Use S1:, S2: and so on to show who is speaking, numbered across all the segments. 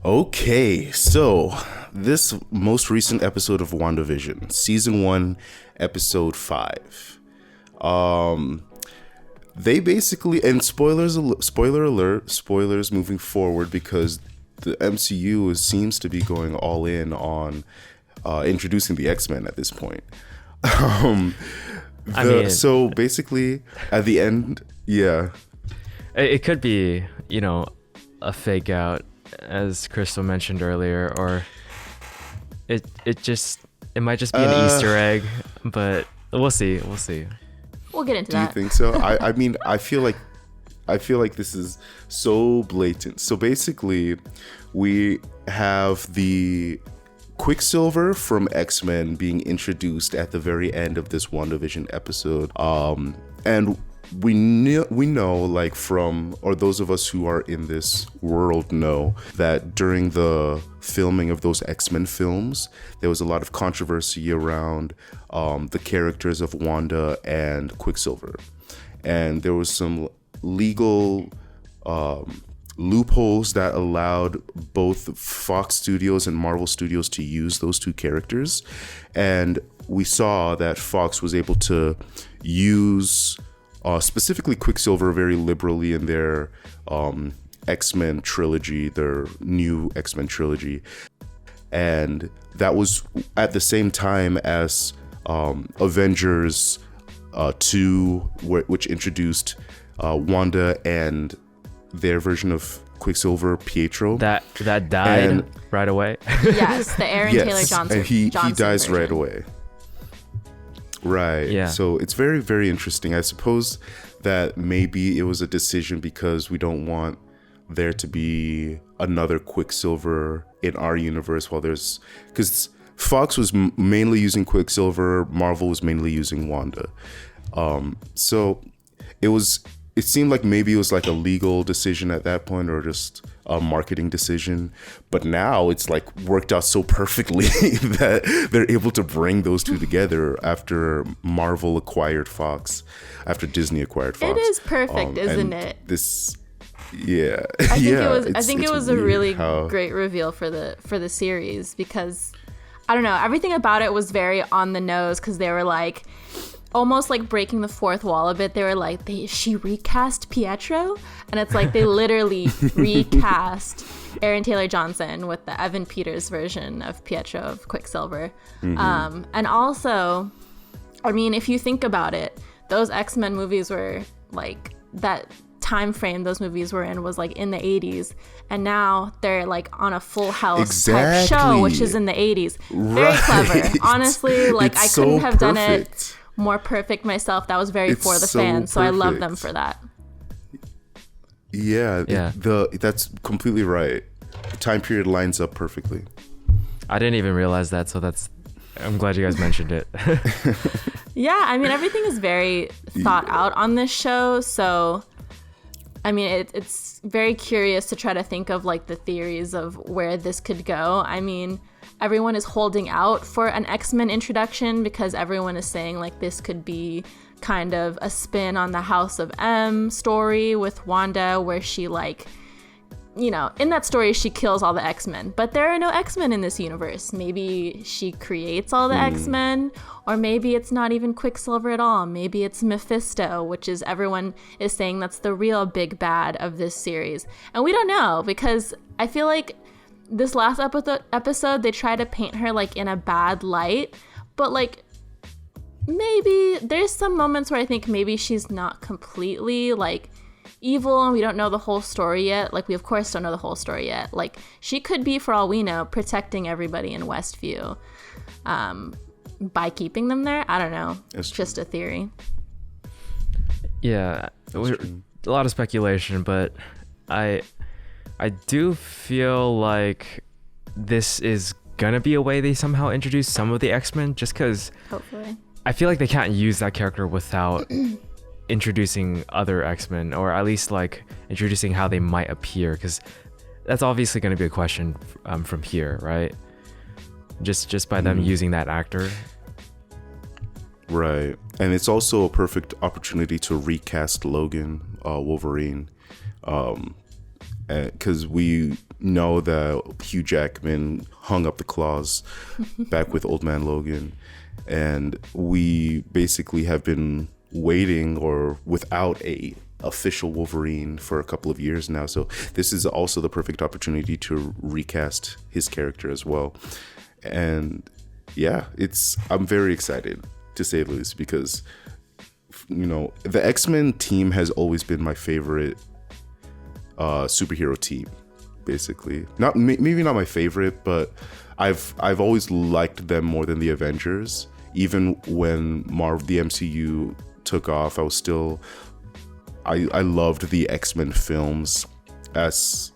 S1: Okay, so this most recent episode of Wandavision, season 1, episode 5. They basically, and spoiler alert, spoilers moving forward, because the MCU seems to be going all in on introducing the X-Men at this point. So basically at the end, yeah,
S2: it could be, a fake out, as Crystal mentioned earlier, or it might just be an Easter egg, but we'll see.
S3: We'll get into
S1: that. Do you think so? I mean, I feel like this is so blatant. So basically, we have the Quicksilver from X-Men being introduced at the very end of this WandaVision episode. And we know, like, from, or those of us who are in this world know, that during the filming of those X-Men films, there was a lot of controversy around the characters of Wanda and Quicksilver. And there was some legal loopholes that allowed both Fox Studios and Marvel Studios to use those two characters. And we saw that Fox was able to use specifically Quicksilver very liberally in their X-Men trilogy, their new X-Men trilogy. And that was at the same time as Avengers 2, which introduced Wanda and their version of Quicksilver, Pietro.
S2: That died right away.
S3: Yes, the Aaron Taylor Johnson.
S1: And he dies
S3: version.
S1: right away. Right.
S2: Yeah.
S1: So it's very, very interesting. I suppose that maybe it was a decision because we don't want there to be another Quicksilver in our universe because Fox was mainly using Quicksilver, Marvel was mainly using Wanda. So it seemed like maybe it was like a legal decision at that point, or just a marketing decision. But now it's like worked out so perfectly that they're able to bring those two together after Marvel acquired Fox, after Disney acquired Fox.
S3: It is perfect, isn't it?
S1: I
S3: think it was a really great reveal for the series, because I don't know, everything about it was very on the nose, because they were like almost like breaking the fourth wall a bit. They were like, she recast Pietro? And it's like they literally recast Aaron Taylor Johnson with the Evan Peters version of Pietro of Quicksilver. Mm-hmm. And also, I mean, if you think about it, those X-Men movies were like, that time frame those movies were in was like in the 80s, and now they're like on a Full House type show, which is in the 80s. Very clever. Honestly, like, I couldn't have done it more perfect myself. That was very for the fans, so I love them for that. That's completely right. The time period lines up perfectly.
S2: I didn't even realize that, so I'm glad you guys mentioned it.
S3: Yeah, I mean, everything is very thought out on this show, so I mean, it's very curious to try to think of like the theories of where this could go. I mean, everyone is holding out for an X-Men introduction, because everyone is saying like this could be kind of a spin on the House of M story with Wanda, where she, like, in that story she kills all the X-Men, but there are no X-Men in this universe. Maybe she creates all the X-Men, or maybe it's not even Quicksilver at all. Maybe it's Mephisto, which is, everyone is saying that's the real big bad of this series. And we don't know, because I feel like this last episode, they try to paint her like in a bad light, but like maybe there's some moments where I think maybe she's not completely like evil, and we don't know the whole story yet. Like, we of course don't know the whole story yet. Like, she could be, for all we know, protecting everybody in Westview by keeping them there. I don't know. It's just a theory.
S2: Yeah, a lot of speculation, but I do feel like this is gonna be a way they somehow introduce some of the X-Men, just because
S3: hopefully
S2: I feel like they can't use that character without introducing other X-Men, or at least like introducing how they might appear, because that's obviously going to be a question from here, right? Just by them using that actor.
S1: Right. And it's also a perfect opportunity to recast Logan, Wolverine. because we know that Hugh Jackman hung up the claws back with Old Man Logan, and we basically have been waiting or without a official Wolverine for a couple of years now. So this is also the perfect opportunity to recast his character as well. And yeah, I'm very excited, to say the least, because the X-Men team has always been my favorite superhero team, basically. Maybe not my favorite, but I've always liked them more than the Avengers. Even when the MCU took off, I loved the X-Men films as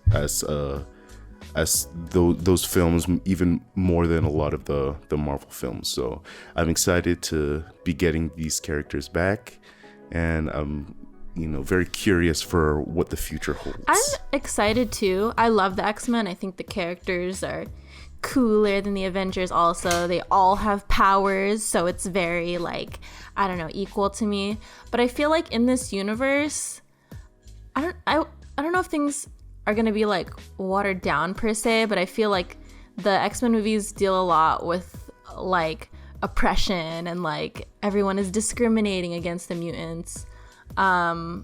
S1: those films even more than a lot of the Marvel films. So I'm excited to be getting these characters back, and I'm very curious for what the future holds.
S3: I'm excited too. I love the X-Men. I think the characters are cooler than the Avengers. Also, they all have powers, so it's very equal to me. But I feel like in this universe, I don't know if things are gonna be watered down per se, but I feel like the X-Men movies deal a lot with oppression and everyone is discriminating against the mutants. I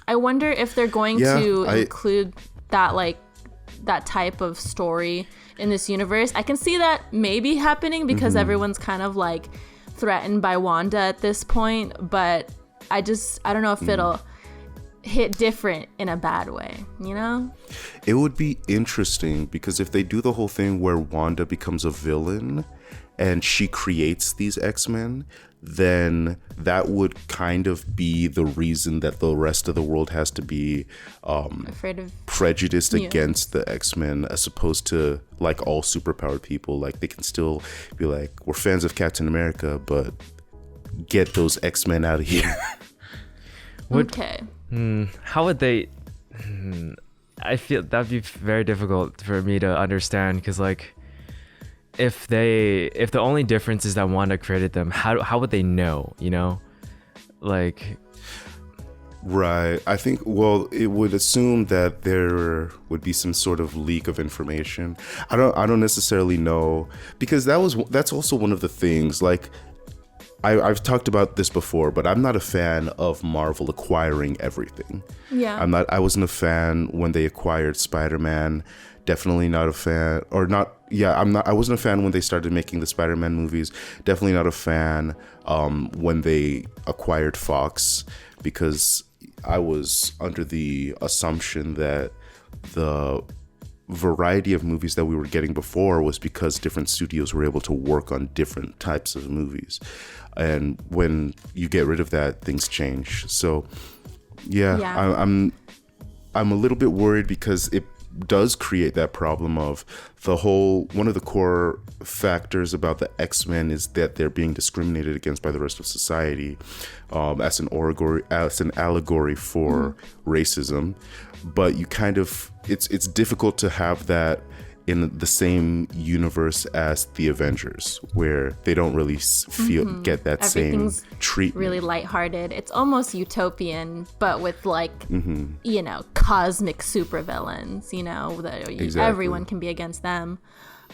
S3: wonder if they're going to include that type of story in this universe. I can see that maybe happening because everyone's kind of threatened by Wanda at this point, but I don't know if it'll hit different in a bad way,
S1: It would be interesting because if they do the whole thing where Wanda becomes a villain and she creates these X-Men, then that would kind of be the reason that the rest of the world has to be
S3: afraid of
S1: prejudiced against the X-Men, as opposed to all superpowered people. They can still be we're fans of Captain America, but get those X-Men out of here.
S3: Okay.
S2: How would they? I feel that'd be very difficult for me to understand because if the only difference is that Wanda created them, how would they know?
S1: Right. I think, it would assume that there would be some sort of leak of information. I don't necessarily know, because that's also one of the things. I've talked about this before, but I'm not a fan of Marvel acquiring everything.
S3: Yeah.
S1: I wasn't a fan when they acquired Spider-Man. Definitely not a fan, I wasn't a fan when they started making the Spider-Man movies. Definitely not a fan when they acquired Fox, because I was under the assumption that the variety of movies that we were getting before was because different studios were able to work on different types of movies. And when you get rid of that, things change. So I'm a little bit worried because it does create that problem of one of the core factors about the X-Men is that they're being discriminated against by the rest of society as an allegory for racism. But you it's difficult to have that in the same universe as the Avengers, where they don't really get that same treatment.
S3: Really lighthearted. It's almost utopian, but with cosmic supervillains. That
S1: Exactly.
S3: everyone can be against them.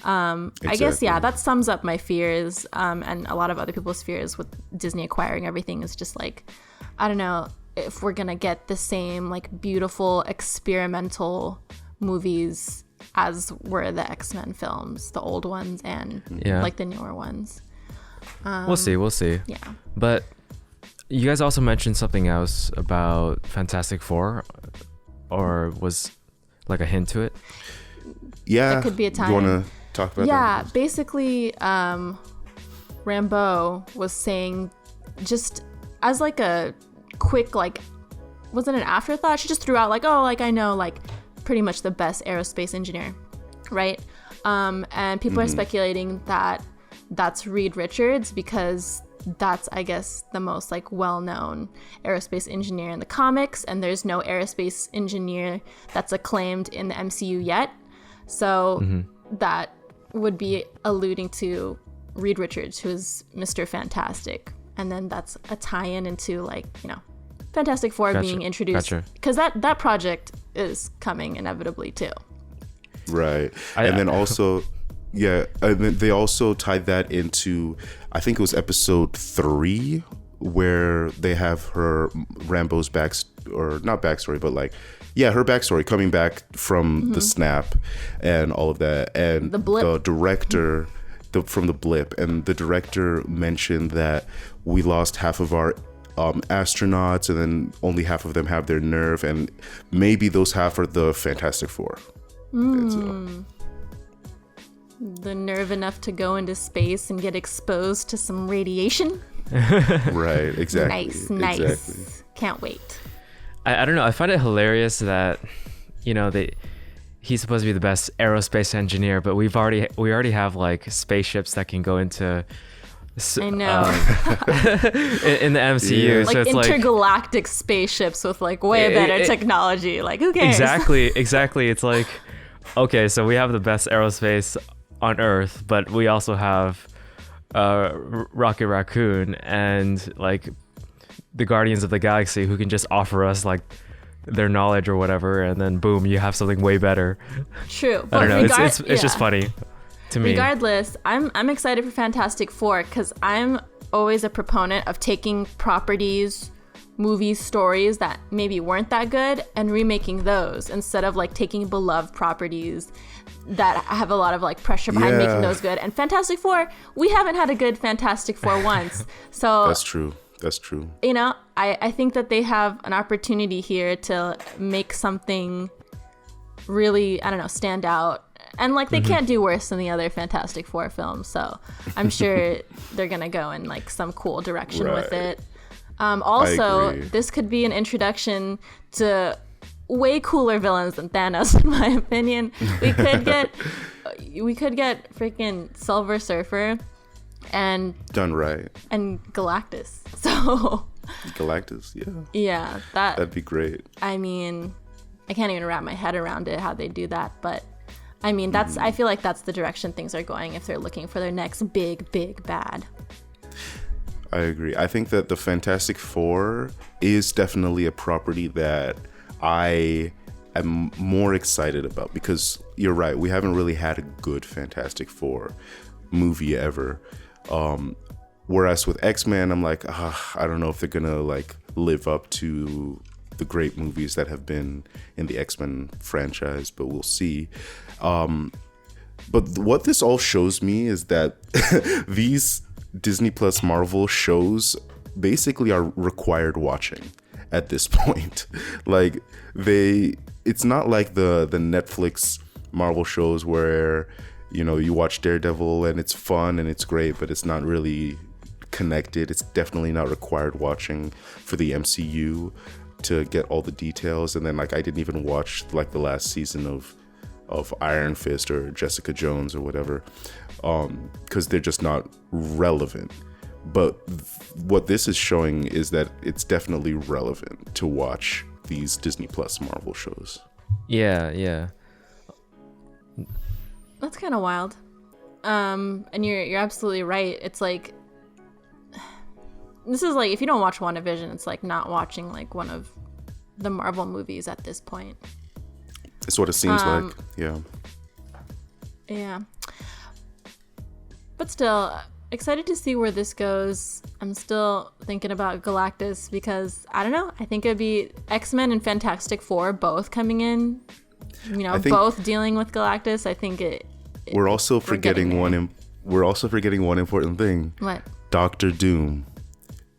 S3: I guess that sums up my fears, and a lot of other people's fears with Disney acquiring everything. Is just I don't know if we're gonna get the same beautiful experimental movies as were the X-Men films, the old ones and the newer ones.
S2: We'll see.
S3: Yeah.
S2: But you guys also mentioned something else about Fantastic Four, or was a hint to it?
S1: Yeah.
S3: It could be a time.
S1: You want to talk about that?
S3: Yeah, basically, Rambeau was saying, just as a quick, wasn't an afterthought, she just threw out I know pretty much the best aerospace engineer, right? And people are speculating that that's Reed Richards, because that's, I guess, the most well-known aerospace engineer in the comics, and there's no aerospace engineer that's acclaimed in the MCU yet. So that would be alluding to Reed Richards, who's Mr. Fantastic, and then that's a tie-in into Fantastic Four being introduced, because that project is coming inevitably too.
S1: Right. And then also, yeah, and then they also tied that into, I think it was episode 3, where they have her Rambo's not backstory, but like, yeah, her backstory coming back from the snap and all of that. And the director from the blip, and the director mentioned that we lost half of our astronauts, and then only half of them have their nerve, and maybe those half are the Fantastic Four.
S3: The nerve enough to go into space and get exposed to some radiation.
S1: Right, exactly.
S3: Nice.
S1: Exactly.
S3: Can't wait.
S2: I don't know. I find it hilarious that, he's supposed to be the best aerospace engineer, but we already have like spaceships that can go into.
S3: I know.
S2: In the MCU,
S3: yeah.
S2: so
S3: like
S2: it's
S3: intergalactic spaceships with like way better technology. Like, who cares?
S2: Exactly. It's like, okay, so we have the best aerospace on Earth, but we also have Rocket Raccoon and like the Guardians of the Galaxy, who can just offer us like their knowledge or whatever, and then boom, you have something way better.
S3: True.
S2: I don't know. It's just funny to me.
S3: Regardless, I'm excited for Fantastic Four because I'm always a proponent of taking properties, movies, stories that maybe weren't that good and remaking those instead of like taking beloved properties that have a lot of like pressure behind making those good. And Fantastic Four, we haven't had a good Fantastic Four once. So
S1: That's true.
S3: I think that they have an opportunity here to make something really, stand out. And like they can't do worse than the other Fantastic Four films, so I'm sure they're gonna go in like some cool direction with it. Also, this could be an introduction to way cooler villains than Thanos, in my opinion. We could get freaking Silver Surfer and
S1: done right,
S3: and Galactus. So
S1: Galactus,
S3: yeah,
S1: that'd be great.
S3: I mean, I can't even wrap my head around it how they do that, but I mean, I feel like that's the direction things are going if they're looking for their next big bad.
S1: I agree. I think that the Fantastic Four is definitely a property that I am more excited about, because you're right, we haven't really had a good Fantastic Four movie ever. Whereas with X-Men, I'm like, I don't know if they're gonna like live up to the great movies that have been in the X-Men franchise, but we'll see. But what this all shows me is that these Disney Plus Marvel shows basically are required watching at this point. Like it's not like the Netflix Marvel shows where, you watch Daredevil and it's fun and it's great, but it's not really connected. It's definitely not required watching for the MCU to get all the details. And then like I didn't even watch like the last season of Iron Fist or Jessica Jones or whatever, because they're just not relevant. But what this is showing is that it's definitely relevant to watch these Disney Plus Marvel shows.
S2: Yeah.
S3: That's kind of wild. And you're absolutely right. It's like, this is like, if you don't watch WandaVision, it's like not watching like one of the Marvel movies at this point.
S1: It's what it seems like.
S3: Yeah. But still, excited to see where this goes. I'm still thinking about Galactus because, I don't know, I think it'd be X-Men and Fantastic Four both coming in, both dealing with Galactus. I think
S1: we're also forgetting one important thing.
S3: What?
S1: Doctor Doom.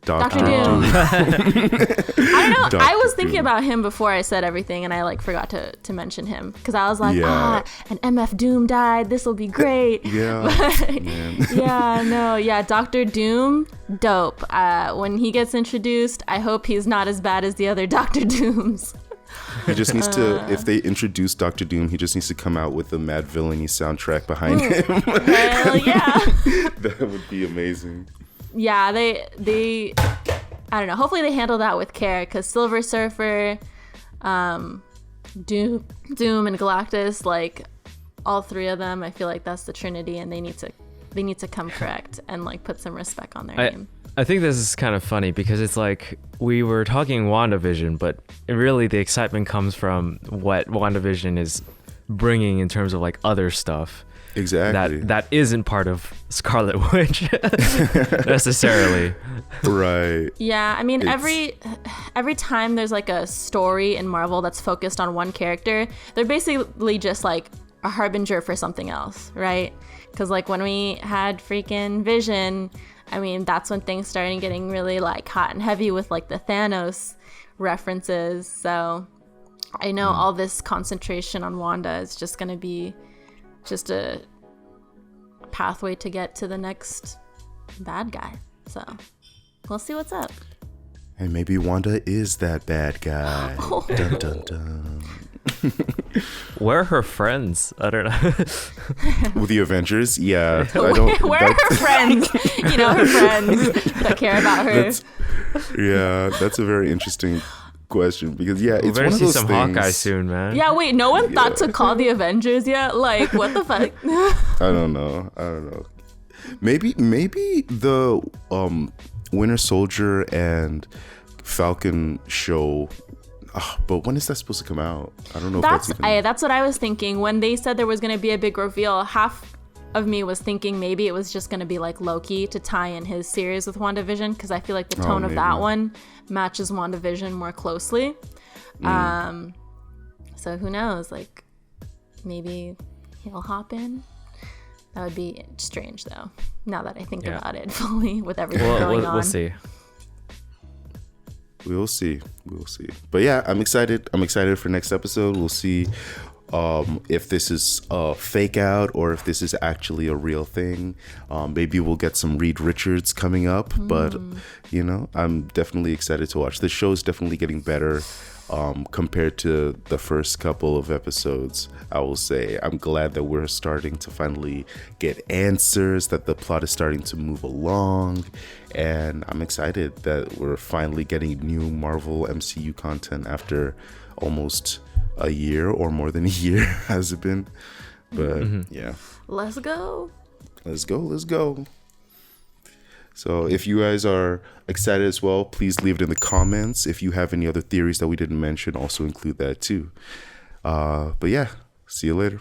S3: Doctor Doom. I don't know. I was thinking about him before I said everything, and I like forgot to mention him because I was like, and MF Doom died. This will be great. Doctor Doom, dope. When he gets introduced, I hope he's not as bad as the other Doctor Dooms.
S1: He just needs to, if they introduce Doctor Doom, he just needs to come out with the Mad Villainy soundtrack behind him.
S3: Hell yeah.
S1: That would be amazing.
S3: Yeah, they I don't know. Hopefully they handle that with care, because Silver Surfer, Doom, and Galactus, like all three of them, I feel like that's the Trinity, and they need to come correct and like put some respect on their name.
S2: I think this is kind of funny because it's like we were talking WandaVision, but really the excitement comes from what WandaVision is bringing in terms of like other stuff.
S1: Exactly.
S2: That isn't part of Scarlet Witch necessarily.
S1: Right.
S3: Yeah, I mean, every time there's like a story in Marvel that's focused on one character, they're basically just like a harbinger for something else, right? Because like when we had freaking Vision, I mean, that's when things started getting really like hot and heavy with like the Thanos references. So I know all this concentration on Wanda is just going to be just a pathway to get to the next bad guy. So we'll see what's up.
S1: And maybe Wanda is that bad guy. Dun, dun, dun.
S2: Where are her friends? I don't know.
S1: With the Avengers? Yeah.
S3: Where are her friends? You know, her friends that care about her.
S1: That's a very interesting question because it's
S2: We're
S1: one
S2: gonna
S1: of
S2: see
S1: those
S2: some
S1: things.
S2: Hawkeye soon, man.
S3: Yeah, wait, no one thought to call the Avengers yet? Like, what the fuck?
S1: I don't know. Maybe the Winter Soldier and Falcon show. But when is that supposed to come out? I don't know.
S3: That's what I was thinking. When they said there was going to be a big reveal, half of me was thinking maybe it was just going to be like Loki to tie in his series with WandaVision, because I feel like the tone of that one matches WandaVision more closely. So who knows? Like, maybe he'll hop in. That would be strange, though, now that I think about it fully with everything going on.
S2: We'll see.
S1: We'll see. But yeah, I'm excited. For next episode. We'll see if this is a fake out or if this is actually a real thing. Maybe we'll get some Reed Richards coming up. But, I'm definitely excited to watch. This show is definitely getting better compared to the first couple of episodes. I will say I'm glad that we're starting to finally get answers, that the plot is starting to move along. And I'm excited that we're finally getting new Marvel MCU content after almost a year or more than a year has it been. But yeah.
S3: Let's go.
S1: So if you guys are excited as well, please leave it in the comments. If you have any other theories that we didn't mention, also include that too. But yeah, see you later.